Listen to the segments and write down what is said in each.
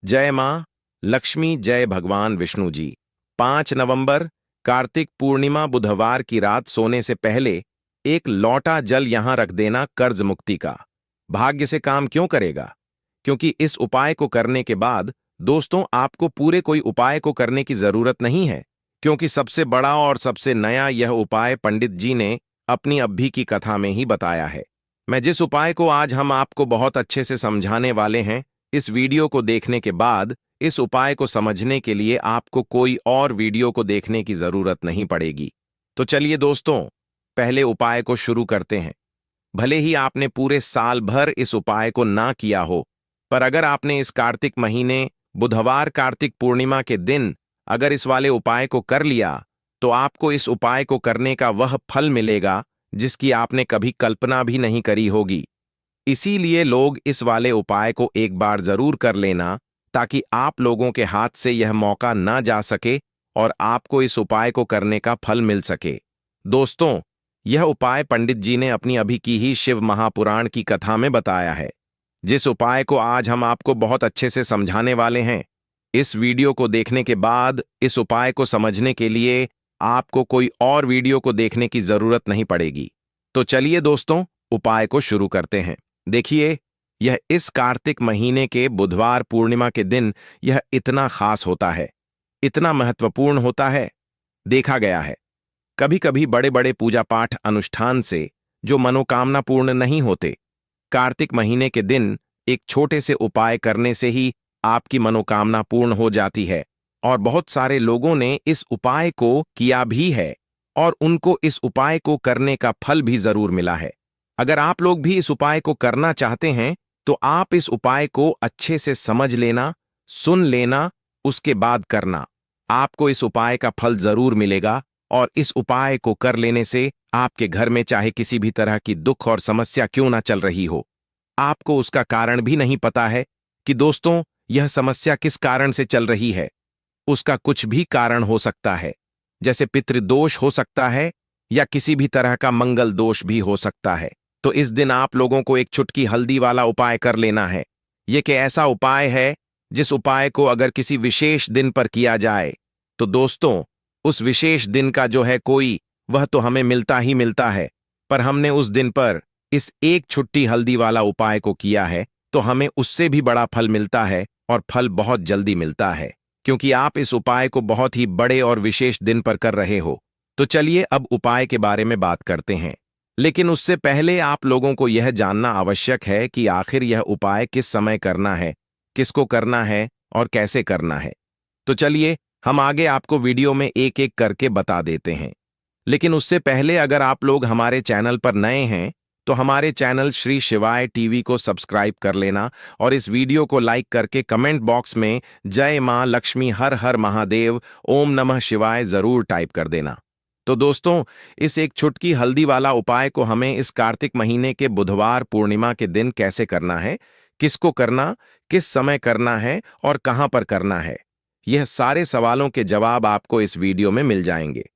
जय माँ लक्ष्मी, जय भगवान विष्णु जी। 5 नवंबर कार्तिक पूर्णिमा बुधवार की रात सोने से पहले एक लौटा जल यहां रख देना कर्ज मुक्ति का भाग्य से काम क्यों करेगा। क्योंकि इस उपाय को करने के बाद दोस्तों आपको पूरे कोई उपाय को करने की जरूरत नहीं है, क्योंकि सबसे बड़ा और सबसे नया यह उपाय पंडित जी ने अपनी अभी की कथा में ही बताया है। मैं जिस उपाय को आज हम आपको बहुत अच्छे से समझाने वाले हैं, इस वीडियो को देखने के बाद इस उपाय को समझने के लिए आपको कोई और वीडियो को देखने की जरूरत नहीं पड़ेगी। तो चलिए दोस्तों, पहले उपाय को शुरू करते हैं। भले ही आपने पूरे साल भर इस उपाय को ना किया हो, पर अगर आपने इस कार्तिक महीने बुधवार कार्तिक पूर्णिमा के दिन अगर इस वाले उपाय को कर लिया, तो आपको इस उपाय को करने का वह फल मिलेगा जिसकी आपने कभी कल्पना भी नहीं करी होगी। इसीलिए लोग इस वाले उपाय को एक बार जरूर कर लेना, ताकि आप लोगों के हाथ से यह मौका ना जा सके और आपको इस उपाय को करने का फल मिल सके। दोस्तों, यह उपाय पंडित जी ने अपनी अभी की ही शिव महापुराण की कथा में बताया है, जिस उपाय को आज हम आपको बहुत अच्छे से समझाने वाले हैं। इस वीडियो को देखने के बाद इस उपाय को समझने के लिए आपको कोई और वीडियो को देखने की जरूरत नहीं पड़ेगी। तो चलिए दोस्तों, उपाय को शुरू करते हैं। देखिए, यह इस कार्तिक महीने के बुधवार पूर्णिमा के दिन यह इतना खास होता है, इतना महत्वपूर्ण होता है। देखा गया है कभी कभी बड़े बड़े पूजा पाठ अनुष्ठान से जो मनोकामना पूर्ण नहीं होते, कार्तिक महीने के दिन एक छोटे से उपाय करने से ही आपकी मनोकामना पूर्ण हो जाती है। और बहुत सारे लोगों ने इस उपाय को किया भी है और उनको इस उपाय को करने का फल भी जरूर मिला है। अगर आप लोग भी इस उपाय को करना चाहते हैं, तो आप इस उपाय को अच्छे से समझ लेना, सुन लेना, उसके बाद करना। आपको इस उपाय का फल जरूर मिलेगा और इस उपाय को कर लेने से आपके घर में चाहे किसी भी तरह की दुख और समस्या क्यों ना चल रही हो, आपको उसका कारण भी नहीं पता है कि दोस्तों यह समस्या किस कारण से चल रही है। उसका कुछ भी कारण हो सकता है, जैसे पितृदोष हो सकता है या किसी भी तरह का मंगल दोष भी हो सकता है। तो इस दिन आप लोगों को एक चुटकी हल्दी वाला उपाय कर लेना है। यह कि ऐसा उपाय है जिस उपाय को अगर किसी विशेष दिन पर किया जाए, तो दोस्तों उस विशेष दिन का जो है कोई वह तो हमें मिलता ही मिलता है, पर हमने उस दिन पर इस एक छुट्टी हल्दी वाला उपाय को किया है तो हमें उससे भी बड़ा फल मिलता है, और फल बहुत जल्दी मिलता है, क्योंकि आप इस उपाय को बहुत ही बड़े और विशेष दिन पर कर रहे हो। तो चलिए अब उपाय के बारे में बात करते हैं, लेकिन उससे पहले आप लोगों को यह जानना आवश्यक है कि आखिर यह उपाय किस समय करना है, किसको करना है और कैसे करना है। तो चलिए हम आगे आपको वीडियो में एक एक करके बता देते हैं। लेकिन उससे पहले अगर आप लोग हमारे चैनल पर नए हैं, तो हमारे चैनल श्री शिवाय टीवी को सब्सक्राइब कर लेना और इस वीडियो को लाइक करके कमेंट बॉक्स में जय मां लक्ष्मी, हर हर महादेव, ओम नमः शिवाय जरूर टाइप कर देना। तो दोस्तों, इस एक चुटकी हल्दी वाला उपाय को हमें इस कार्तिक महीने के बुधवार पूर्णिमा के दिन कैसे करना है, किसको करना, किस समय करना है और कहां पर करना है, यह सारे सवालों के जवाब आपको इस वीडियो में मिल जाएंगे।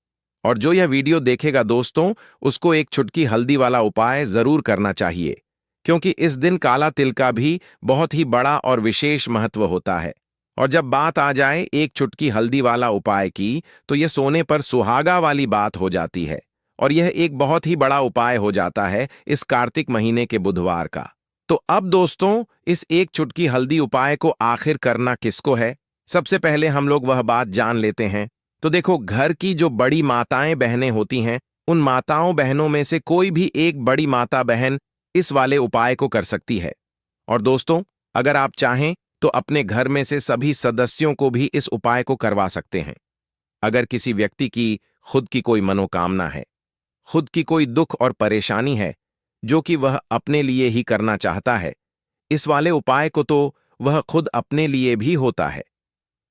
और जो यह वीडियो देखेगा दोस्तों, उसको एक चुटकी हल्दी वाला उपाय जरूर करना चाहिए, क्योंकि इस दिन काला तिल का भी बहुत ही बड़ा और विशेष महत्व होता है। और जब बात आ जाए एक चुटकी हल्दी वाला उपाय की, तो यह सोने पर सुहागा वाली बात हो जाती है, और यह एक बहुत ही बड़ा उपाय हो जाता है इस कार्तिक महीने के बुधवार का। तो अब दोस्तों, इस एक चुटकी हल्दी उपाय को आखिर करना किसको है, सबसे पहले हम लोग वह बात जान लेते हैं। तो देखो, घर की जो बड़ी माताएं बहनें होती हैं, उन माताओं बहनों में से कोई भी एक बड़ी माता बहन इस वाले उपाय को कर सकती है। और दोस्तों, अगर आप चाहें तो अपने घर में से सभी सदस्यों को भी इस उपाय को करवा सकते हैं। अगर किसी व्यक्ति की खुद की कोई मनोकामना है, खुद की कोई दुख और परेशानी है जो कि वह अपने लिए ही करना चाहता है, इस वाले उपाय को तो वह खुद अपने लिए भी होता है।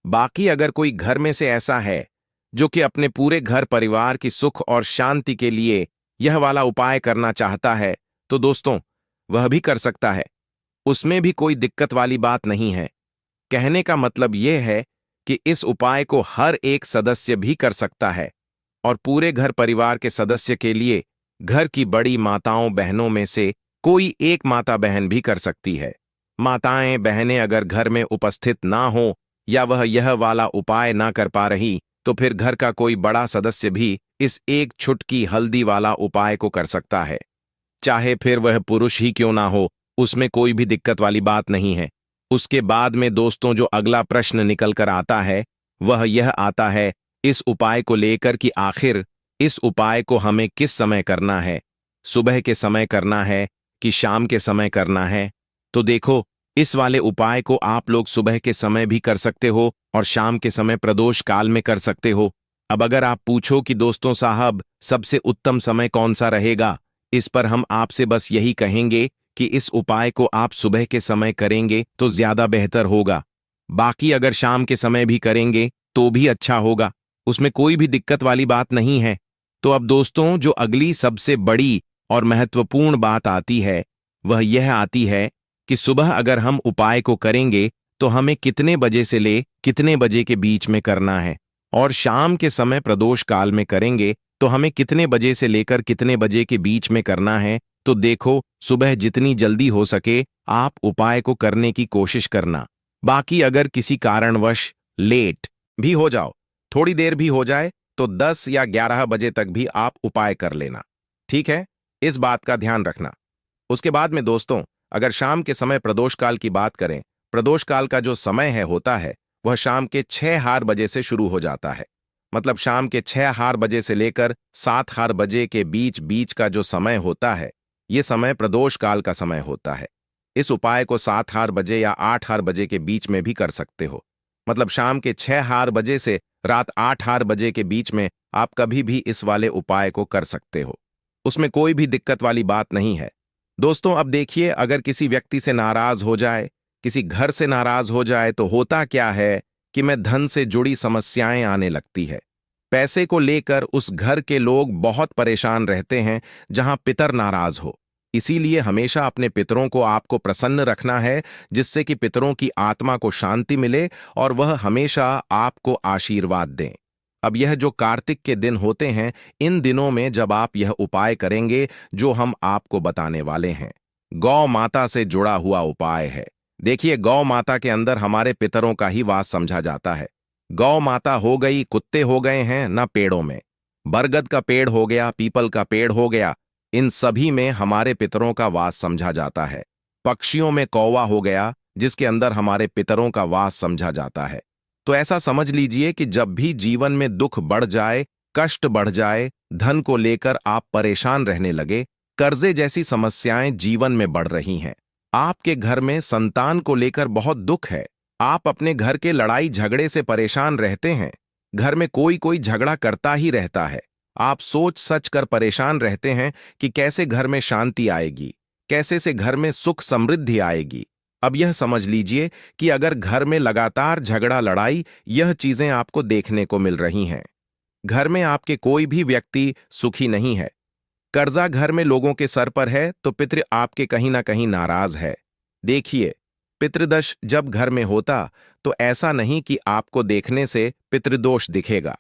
बाकी अगर कोई घर में से ऐसा है जो कि अपने पूरे घर परिवार की सुख और शांति के लिए यह वाला उपाय करना चाहता है, तो दोस्तों वह भी कर सकता है। उसमें भी कोई दिक्कत वाली बात नहीं है। कहने का मतलब यह है कि इस उपाय को हर एक सदस्य भी कर सकता है, और पूरे घर परिवार के सदस्य के लिए घर की बड़ी माताओं बहनों में से कोई एक माता बहन भी कर सकती है। माताएं बहनें अगर घर में उपस्थित ना हो या वह यह वाला उपाय ना कर पा रही तो फिर घर का कोई बड़ा सदस्य भी इस एक छुटकी हल्दी वाला उपाय को कर सकता है। चाहे फिर वह पुरुष ही क्यों ना हो, उसमें कोई भी दिक्कत वाली बात नहीं है। उसके बाद में दोस्तों जो अगला प्रश्न निकल कर आता है वह यह आता है इस उपाय को लेकर कि आखिर इस उपाय को हमें किस समय करना है, सुबह के समय करना है कि शाम के समय करना है। तो देखो, इस वाले उपाय को आप लोग सुबह के समय भी कर सकते हो और शाम के समय प्रदोष काल में कर सकते हो। अब अगर आप पूछो कि दोस्तों साहब सबसे उत्तम समय कौन सा रहेगा, इस पर हम आपसे बस यही कहेंगे कि इस उपाय को आप सुबह के समय करेंगे तो ज्यादा बेहतर होगा। बाकी अगर शाम के समय भी करेंगे तो भी अच्छा होगा, उसमें कोई भी दिक्कत वाली बात नहीं है। तो अब दोस्तों जो अगली सबसे बड़ी और महत्वपूर्ण बात आती है वह यह आती है कि सुबह अगर हम उपाय को करेंगे तो हमें कितने बजे से ले कितने बजे के बीच में करना है, और शाम के समय प्रदोष काल में करेंगे तो हमें कितने बजे से लेकर कितने बजे के बीच में करना है। तो देखो, सुबह जितनी जल्दी हो सके आप उपाय को करने की कोशिश करना। बाकी अगर किसी कारणवश लेट भी हो जाओ, थोड़ी देर भी हो जाए, तो 10 या 11 बजे तक भी आप उपाय कर लेना, ठीक है? इस बात का ध्यान रखना। उसके बाद में दोस्तों अगर शाम के समय प्रदोष काल की बात करें, प्रदोष काल का जो समय है होता है वह शाम के 6 बजे से शुरू हो जाता है। मतलब शाम के 6 बजे से लेकर 7 बजे के बीच बीच का जो समय होता है, ये समय प्रदोष काल का समय होता है। इस उपाय को 7 बजे या 8 बजे के बीच में भी कर सकते हो। मतलब शाम के 6 बजे से रात 8 बजे के बीच में आप कभी भी इस वाले उपाय को कर सकते हो, उसमें कोई भी दिक्कत वाली बात नहीं है। दोस्तों अब देखिए, अगर किसी व्यक्ति से नाराज हो जाए, किसी घर से नाराज हो जाए तो होता क्या है कि मैं धन से जुड़ी समस्याएं आने लगती है। पैसे को लेकर उस घर के लोग बहुत परेशान रहते हैं जहां पितर नाराज हो। इसीलिए हमेशा अपने पितरों को आपको प्रसन्न रखना है, जिससे कि पितरों की आत्मा को शांति मिले और वह हमेशा आपको आशीर्वाद दें। अब यह जो कार्तिक के दिन होते हैं, इन दिनों में जब आप यह उपाय करेंगे जो हम आपको बताने वाले हैं, गौ माता से जुड़ा हुआ उपाय है। देखिए, गौ माता के अंदर हमारे पितरों का ही वास समझा जाता है। गौ माता हो गई, कुत्ते हो गए हैं ना, पेड़ों में बरगद का पेड़ हो गया, पीपल का पेड़ हो गया, इन सभी में हमारे पितरों का वास समझा जाता है। पक्षियों में कौवा हो गया, जिसके अंदर हमारे पितरों का वास समझा जाता है। तो ऐसा समझ लीजिए कि जब भी जीवन में दुख बढ़ जाए, कष्ट बढ़ जाए, धन को लेकर आप परेशान रहने लगे, कर्जे जैसी समस्याएं जीवन में बढ़ रही हैं, आपके घर में संतान को लेकर बहुत दुख है, आप अपने घर के लड़ाई झगड़े से परेशान रहते हैं, घर में कोई कोई झगड़ा करता ही रहता है, आप सोच सच कर परेशान रहते हैं कि कैसे घर में शांति आएगी, कैसे से घर में सुख समृद्धि आएगी। अब यह समझ लीजिए कि अगर घर में लगातार झगड़ा लड़ाई यह चीजें आपको देखने को मिल रही हैं, घर में आपके कोई भी व्यक्ति सुखी नहीं है, कर्जा घर में लोगों के सर पर है, तो पितृ आपके कहीं ना कहीं नाराज है। देखिए, पितृदोष जब घर में होता तो ऐसा नहीं कि आपको देखने से पितृदोष दिखेगा।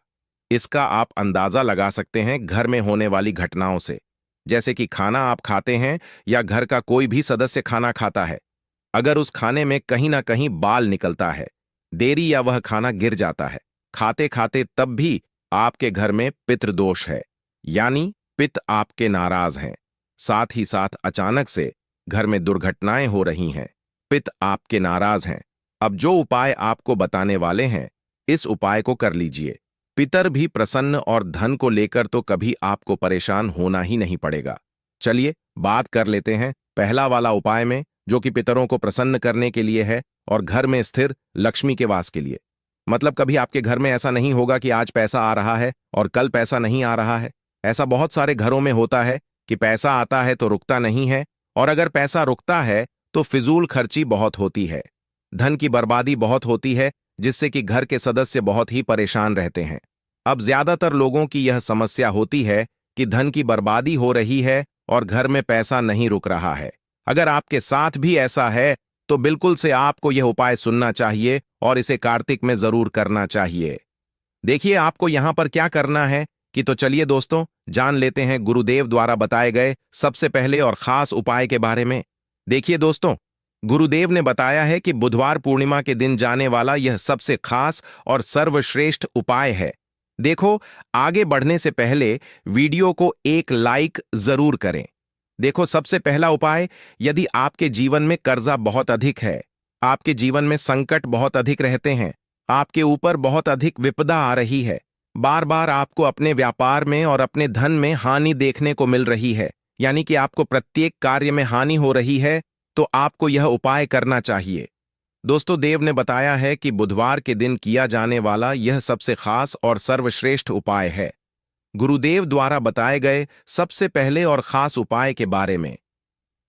इसका आप अंदाजा लगा सकते हैं घर में होने वाली घटनाओं से, जैसे कि खाना आप खाते हैं या घर का कोई भी सदस्य खाना खाता है, अगर उस खाने में कहीं ना कहीं बाल निकलता है, देरी या वह खाना गिर जाता है खाते खाते, तब भी आपके घर में पितृदोष है, यानी पित आपके नाराज हैं। साथ ही साथ अचानक से घर में दुर्घटनाएं हो रही हैं, पित आपके नाराज हैं। अब जो उपाय आपको बताने वाले हैं, इस उपाय को कर लीजिए, पितर भी प्रसन्न और धन को लेकर तो कभी आपको परेशान होना ही नहीं पड़ेगा। चलिए बात कर लेते हैं पहला वाला उपाय में, जो कि पितरों को प्रसन्न करने के लिए है और घर में स्थिर लक्ष्मी के वास के लिए। मतलब कभी आपके घर में ऐसा नहीं होगा कि आज पैसा आ रहा है और कल पैसा नहीं आ रहा है। ऐसा बहुत सारे घरों में होता है कि पैसा आता है तो रुकता नहीं है, और अगर पैसा रुकता है तो फिजूल खर्ची बहुत होती है, धन की बर्बादी बहुत होती है, जिससे कि घर के सदस्य बहुत ही परेशान रहते हैं। अब ज्यादातर लोगों की यह समस्या होती है कि धन की बर्बादी हो रही है और घर में पैसा नहीं रुक रहा है। अगर आपके साथ भी ऐसा है तो बिल्कुल से आपको यह उपाय सुनना चाहिए और इसे कार्तिक में जरूर करना चाहिए। देखिए आपको यहां पर क्या करना है कि तो चलिए दोस्तों जान लेते हैं गुरुदेव द्वारा बताए गए सबसे पहले और खास उपाय के बारे में। देखिए दोस्तों, गुरुदेव ने बताया है कि बुधवार पूर्णिमा के दिन जाने वाला यह सबसे खास और सर्वश्रेष्ठ उपाय है। देखो, आगे बढ़ने से पहले वीडियो को एक लाइक जरूर करें। देखो, सबसे पहला उपाय, यदि आपके जीवन में कर्जा बहुत अधिक है, आपके जीवन में संकट बहुत अधिक रहते हैं, आपके ऊपर बहुत अधिक विपदा आ रही है, बार बार आपको अपने व्यापार में और अपने धन में हानि देखने को मिल रही है, यानी कि आपको प्रत्येक कार्य में हानि हो रही है, तो आपको यह उपाय करना चाहिए। दोस्तों, देव ने बताया है कि बुधवार के दिन किया जाने वाला यह सबसे खास और सर्वश्रेष्ठ उपाय है। गुरुदेव द्वारा बताए गए सबसे पहले और खास उपाय के बारे में।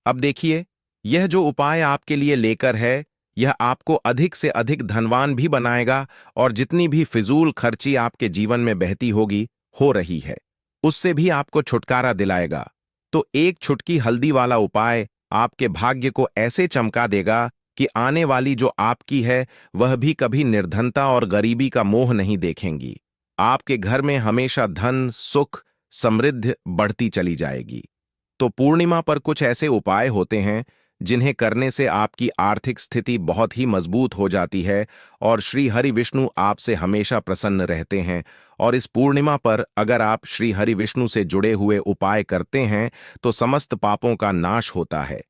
अब देखिए, यह जो उपाय आपके लिए लेकर है, यह आपको अधिक से अधिक धनवान भी बनाएगा और जितनी भी फिजूल खर्ची आपके जीवन में बहती होगी, हो रही है, उससे भी आपको छुटकारा दिलाएगा। तो एक छुटकी हल्दी वाला उपाय आपके भाग्य को ऐसे चमका देगा कि आने वाली जो आपकी है, वह भी कभी निर्धनता और गरीबी का मोह नहीं देखेंगी। आपके घर में हमेशा धन, सुख, समृद्धि बढ़ती चली जाएगी। तो पूर्णिमा पर कुछ ऐसे उपाय होते हैं जिन्हें करने से आपकी आर्थिक स्थिति बहुत ही मजबूत हो जाती है और श्री हरि विष्णु आपसे हमेशा प्रसन्न रहते हैं। और इस पूर्णिमा पर अगर आप श्री हरि विष्णु से जुड़े हुए उपाय करते हैं तो समस्त पापों का नाश होता है।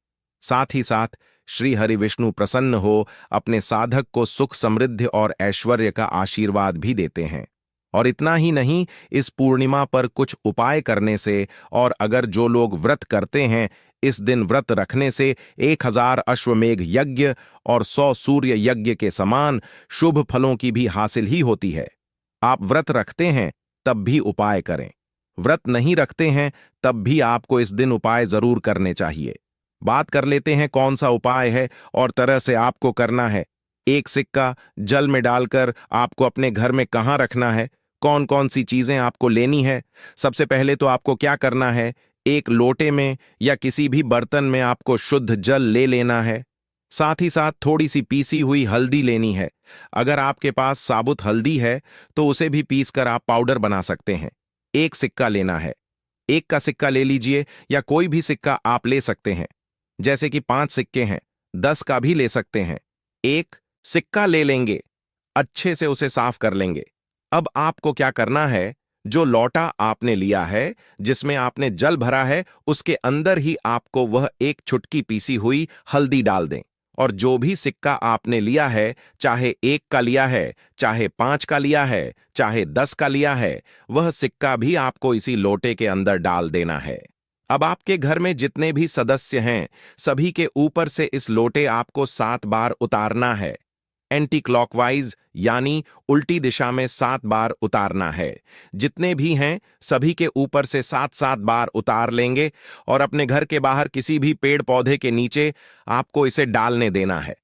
साथ ही साथ श्री हरि विष्णु प्रसन्न हो अपने साधक को सुख, समृद्धि और ऐश्वर्य का आशीर्वाद भी देते हैं। और इतना ही नहीं, इस पूर्णिमा पर कुछ उपाय करने से और अगर जो लोग व्रत करते हैं, इस दिन व्रत रखने से 1000 अश्वमेघ यज्ञ और 100 सूर्य यज्ञ के समान शुभ फलों की भी हासिल ही होती है। आप व्रत रखते हैं तब भी उपाय करें, व्रत नहीं रखते हैं तब भी आपको इस दिन उपाय जरूर करने चाहिए। बात कर लेते हैं कौन सा उपाय है और तरह से आपको करना है। एक सिक्का जल में डालकर आपको अपने घर में कहाँ रखना है, कौन कौन सी चीजें आपको लेनी है। सबसे पहले तो आपको क्या करना है, एक लोटे में या किसी भी बर्तन में आपको शुद्ध जल ले लेना है। साथ ही साथ थोड़ी सी पीसी हुई हल्दी लेनी है। अगर आपके पास साबुत हल्दी है तो उसे भी पीसकर आप पाउडर बना सकते हैं। एक सिक्का लेना है, एक का सिक्का ले लीजिए या कोई भी सिक्का आप ले सकते हैं। जैसे कि 5 सिक्के हैं, 10 का भी ले सकते हैं। एक सिक्का ले लेंगे, अच्छे से उसे साफ कर लेंगे। अब आपको क्या करना है, जो लोटा आपने लिया है जिसमें आपने जल भरा है, उसके अंदर ही आपको वह एक चुटकी पीसी हुई हल्दी डाल दें। और जो भी सिक्का आपने लिया है, चाहे 1 का लिया है, चाहे 5 का लिया है, चाहे 10 का लिया है, वह सिक्का भी आपको इसी लोटे के अंदर डाल देना है। अब आपके घर में जितने भी सदस्य हैं, सभी के ऊपर से इस लोटे आपको 7 बार उतारना है। एंटी क्लॉकवाइज यानी उल्टी दिशा में 7 बार उतारना है। जितने भी हैं सभी के ऊपर से 7-7 बार उतार लेंगे और अपने घर के बाहर किसी भी पेड़ पौधे के नीचे आपको इसे डालने देना है।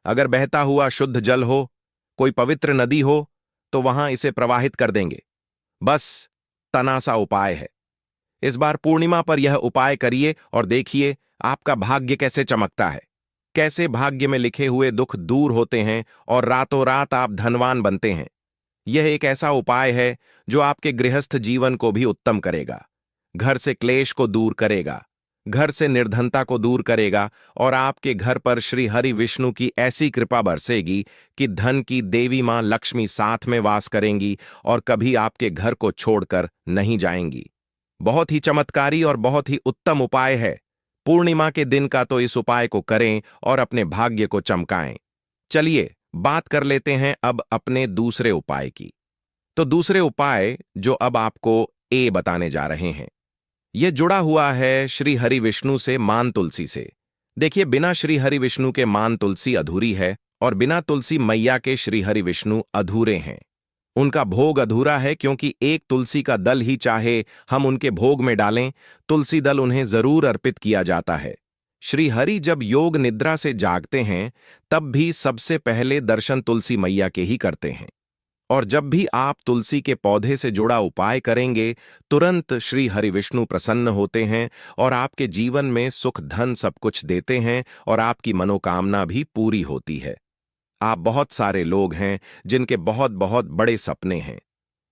अगर बहता हुआ शुद्ध जल हो, कोई पवित्र नदी हो, तो वहां इसे प्रवाहित कर देंगे। बस तना सा उपाय है। इस बार पूर्णिमा पर यह उपाय करिए और देखिए आपका भाग्य कैसे चमकता है, कैसे भाग्य में लिखे हुए दुख दूर होते हैं और रातों रात आप धनवान बनते हैं। यह एक ऐसा उपाय है जो आपके गृहस्थ जीवन को भी उत्तम करेगा, घर से क्लेश को दूर करेगा, घर से निर्धनता को दूर करेगा और आपके घर पर श्री हरि विष्णु की ऐसी कृपा बरसेगी कि धन की देवी मां लक्ष्मी साथ में वास करेंगी और कभी आपके घर को छोड़कर नहीं जाएंगी। बहुत ही चमत्कारी और बहुत ही उत्तम उपाय है। पूर्णिमा के दिन का तो इस उपाय को करें और अपने भाग्य को चमकाएं। चलिए बात कर लेते हैं अब अपने दूसरे उपाय की। तो दूसरे उपाय जो अब आपको बताने जा रहे हैं, यह जुड़ा हुआ है श्री हरि विष्णु से मान तुलसी से। देखिए, बिना श्री हरि विष्णु के मान तुलसी अधूरी है और बिना तुलसी मैया के श्री हरि विष्णु अधूरे हैं। उनका भोग अधूरा है क्योंकि एक तुलसी का दल ही चाहे हम उनके भोग में डालें, तुलसी दल उन्हें जरूर अर्पित किया जाता है। श्री हरि जब योग निद्रा से जागते हैं तब भी सबसे पहले दर्शन तुलसी मैया के ही करते हैं। और जब भी आप तुलसी के पौधे से जुड़ा उपाय करेंगे, तुरंत श्री हरि विष्णु प्रसन्न होते हैं और आपके जीवन में सुख, धन सब कुछ देते हैं और आपकी मनोकामना भी पूरी होती है। आप बहुत सारे लोग हैं जिनके बहुत बहुत बड़े सपने हैं,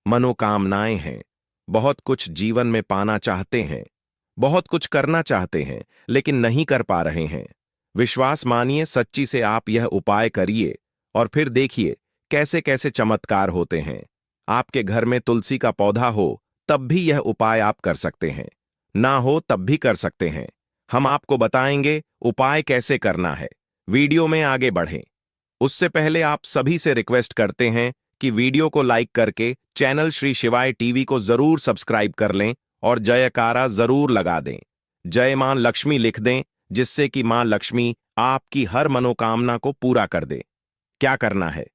मनोकामनाएं हैं, बहुत कुछ जीवन में पाना चाहते हैं, बहुत कुछ करना चाहते हैं लेकिन नहीं कर पा रहे हैं। विश्वास मानिए, सच्ची से आप यह उपाय करिए और फिर देखिए कैसे कैसे चमत्कार होते हैं। आपके घर में तुलसी का पौधा हो तब भी यह उपाय आप कर सकते हैं, ना हो तब भी कर सकते हैं। हम आपको बताएंगे उपाय कैसे करना है। वीडियो में आगे बढ़ें उससे पहले आप सभी से रिक्वेस्ट करते हैं कि वीडियो को लाइक करके चैनल श्री शिवाय टीवी को जरूर सब्सक्राइब कर लें और जयकारा जरूर लगा दें। जय मां लक्ष्मी लिख दें, जिससे कि मां लक्ष्मी आपकी हर मनोकामना को पूरा कर दे। क्या करना है?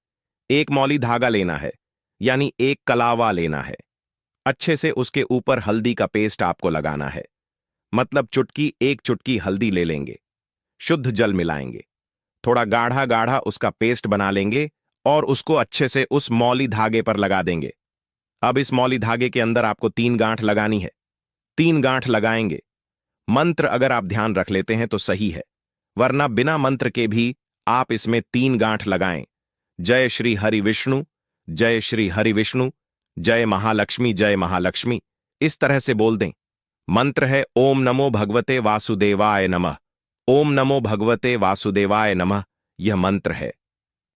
एक मौली धागा लेना है, यानी एक कलावा लेना है। अच्छे से उसके ऊपर हल्दी का पेस्ट आपको लगाना है। मतलब एक चुटकी हल्दी ले लेंगे, शुद्ध जल मिलाएंगे, थोड़ा गाढ़ा गाढ़ा उसका पेस्ट बना लेंगे और उसको अच्छे से उस मौली धागे पर लगा देंगे। अब इस मौली धागे के अंदर आपको 3 गांठ लगानी है। 3 गांठ लगाएंगे। मंत्र अगर आप ध्यान रख लेते हैं तो सही है, वरना बिना मंत्र के भी आप इसमें 3 गांठ लगाएं। जय श्री हरि विष्णु, जय श्री हरि विष्णु, जय महालक्ष्मी, जय महालक्ष्मी, इस तरह से बोल दें। मंत्र है ओम नमो भगवते वासुदेवाय नमः। ओम नमो भगवते वासुदेवाय नमः यह मंत्र है।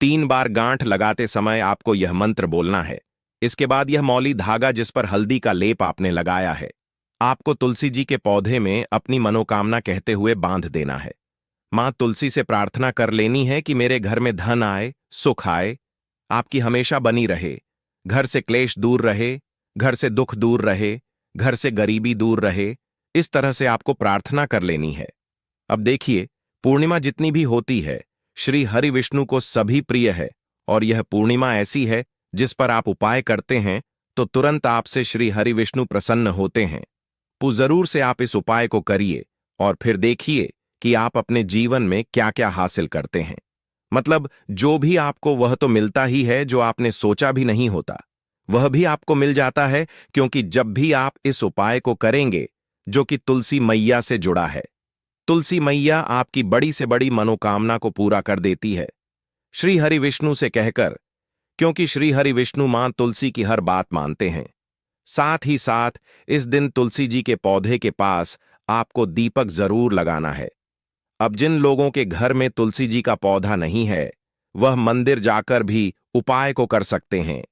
3 बार गांठ लगाते समय आपको यह मंत्र बोलना है। इसके बाद यह मौली धागा जिस पर हल्दी का लेप आपने लगाया है, आपको तुलसी जी के पौधे में अपनी मनोकामना कहते हुए बांध देना है। मां तुलसी से प्रार्थना कर लेनी है कि मेरे घर में धन आए, सुख आए, आपकी हमेशा बनी रहे, घर से क्लेश दूर रहे, घर से दुख दूर रहे, घर से गरीबी दूर रहे। इस तरह से आपको प्रार्थना कर लेनी है। अब देखिए, पूर्णिमा जितनी भी होती है, श्री हरि विष्णु को सभी प्रिय है और यह पूर्णिमा ऐसी है जिस पर आप उपाय करते हैं तो तुरंत आपसे श्री हरि विष्णु प्रसन्न होते हैं। जरूर से आप इस उपाय को करिए और फिर देखिए कि आप अपने जीवन में क्या क्या हासिल करते हैं। मतलब जो भी आपको वह तो मिलता ही है, जो आपने सोचा भी नहीं होता वह भी आपको मिल जाता है, क्योंकि जब भी आप इस उपाय को करेंगे जो कि तुलसी मैया से जुड़ा है, तुलसी मैया आपकी बड़ी से बड़ी मनोकामना को पूरा कर देती है श्री हरि विष्णु से कहकर, क्योंकि श्री हरि विष्णु मां तुलसी की हर बात मानते हैं। साथ ही साथ इस दिन तुलसी जी के पौधे के पास आपको दीपक जरूर लगाना है। अब जिन लोगों के घर में तुलसी जी का पौधा नहीं है, वह मंदिर जाकर भी उपाय को कर सकते हैं।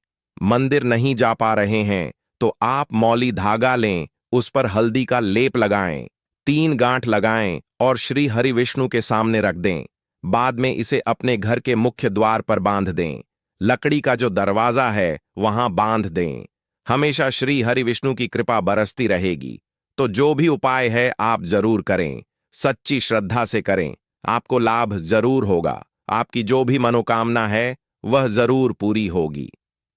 मंदिर नहीं जा पा रहे हैं तो आप मौली धागा लें, उस पर हल्दी का लेप लगाएं, 3 गांठ लगाएं और श्री हरि विष्णु के सामने रख दें। बाद में इसे अपने घर के मुख्य द्वार पर बांध दें। लकड़ी का जो दरवाजा है वहां बांध दें। हमेशा श्री हरि विष्णु की कृपा बरसती रहेगी। तो जो भी उपाय है आप जरूर करें, सच्ची श्रद्धा से करें, आपको लाभ जरूर होगा। आपकी जो भी मनोकामना है वह जरूर पूरी होगी।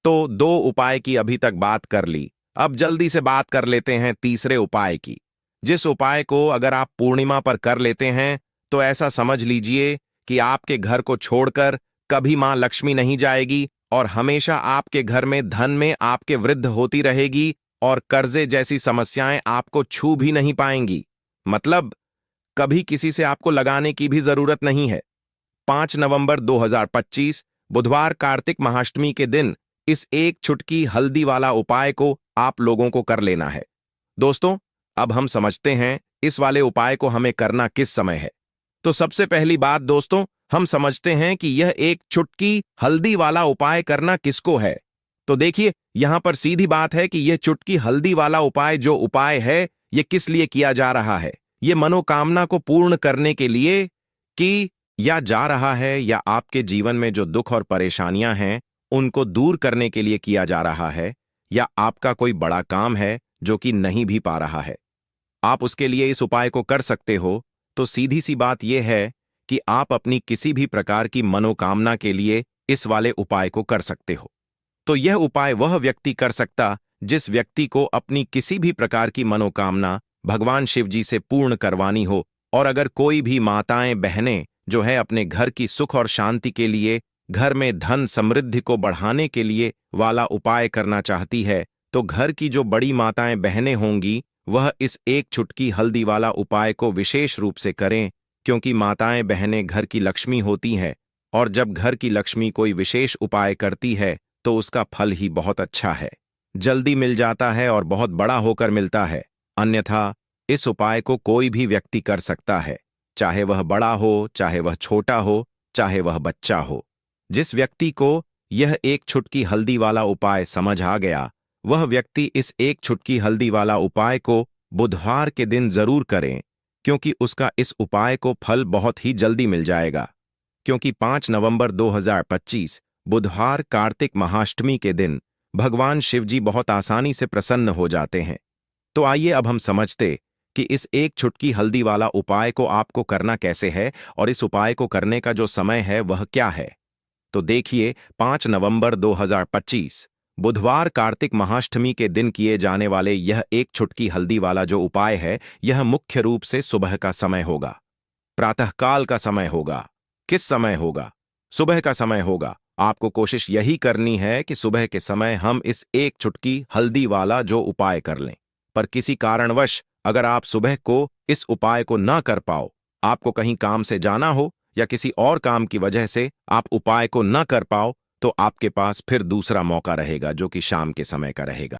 तो 2 उपाय की अभी तक बात कर ली, अब जल्दी से बात कर लेते हैं तीसरे उपाय की, जिस उपाय को अगर आप पूर्णिमा पर कर लेते हैं तो ऐसा समझ लीजिए कि आपके घर को छोड़कर कभी मां लक्ष्मी नहीं जाएगी और हमेशा आपके घर में धन में आपके वृद्धि होती रहेगी और कर्जे जैसी समस्याएं आपको छू भी नहीं पाएंगी। मतलब कभी किसी से आपको लगाने की भी जरूरत नहीं है। 5 नवंबर 2025 बुधवार कार्तिक महाअष्टमी के दिन इस एक चुटकी हल्दी वाला उपाय को आप लोगों को कर लेना है। दोस्तों, अब हम समझते हैं इस वाले उपाय को हमें करना किस समय है। तो सबसे पहली बात दोस्तों, हम समझते हैं कि यह एक चुटकी हल्दी वाला उपाय करना किसको है। तो देखिए, यहां पर सीधी बात है कि यह चुटकी हल्दी वाला उपाय जो उपाय है, यह किस लिए किया जा रहा है। यह मनोकामना को पूर्ण करने के लिए कि या जा रहा है, या आपके जीवन में जो दुख और परेशानियां हैं उनको दूर करने के लिए किया जा रहा है, या आपका कोई बड़ा काम है जो कि नहीं भी पा रहा है, आप उसके लिए इस उपाय को कर सकते हो। तो सीधी सी बात यह है कि आप अपनी किसी भी प्रकार की मनोकामना के लिए इस वाले उपाय को कर सकते हो। तो यह उपाय वह व्यक्ति कर सकता जिस व्यक्ति को अपनी किसी भी प्रकार की मनोकामना भगवान शिव जी से पूर्ण करवानी हो। और अगर कोई भी माताएं बहनें जो है अपने घर की सुख और शांति के लिए, घर में धन समृद्धि को बढ़ाने के लिए वाला उपाय करना चाहती है, तो घर की जो बड़ी माताएं बहनें होंगी वह इस एक चुटकी हल्दी वाला उपाय को विशेष रूप से करें, क्योंकि माताएं बहनें घर की लक्ष्मी होती हैं और जब घर की लक्ष्मी कोई विशेष उपाय करती है तो उसका फल ही बहुत अच्छा है, जल्दी मिल जाता है और बहुत बड़ा होकर मिलता है। अन्यथा इस उपाय को कोई भी व्यक्ति कर सकता है, चाहे वह बड़ा हो, चाहे वह छोटा हो, चाहे वह बच्चा हो। जिस व्यक्ति को यह एक चुटकी हल्दी वाला उपाय समझ आ गया, वह व्यक्ति इस एक चुटकी हल्दी वाला उपाय को बुधवार के दिन जरूर करें, क्योंकि उसका इस उपाय को फल बहुत ही जल्दी मिल जाएगा। क्योंकि 5 नवंबर 2025 बुधवार कार्तिक महाअष्टमी के दिन भगवान शिवजी बहुत आसानी से प्रसन्न हो जाते हैं। तो आइए अब हम समझते कि इस एक चुटकी हल्दी वाला उपाय को आपको करना कैसे है और इस उपाय को करने का जो समय है वह क्या है। तो देखिए, 5 नवंबर 2025 बुधवार कार्तिक महाअष्टमी के दिन किए जाने वाले यह एक चुटकी हल्दी वाला जो उपाय है, यह मुख्य रूप से सुबह का समय होगा, प्रातःकाल का समय होगा। किस समय होगा? सुबह का समय होगा। आपको कोशिश यही करनी है कि सुबह के समय हम इस एक चुटकी हल्दी वाला जो उपाय कर लें। पर किसी कारणवश अगर आप सुबह को इस उपाय को ना कर पाओ, आपको कहीं काम से जाना हो या किसी और काम की वजह से आप उपाय को न कर पाओ, तो आपके पास फिर दूसरा मौका रहेगा जो कि शाम के समय का रहेगा।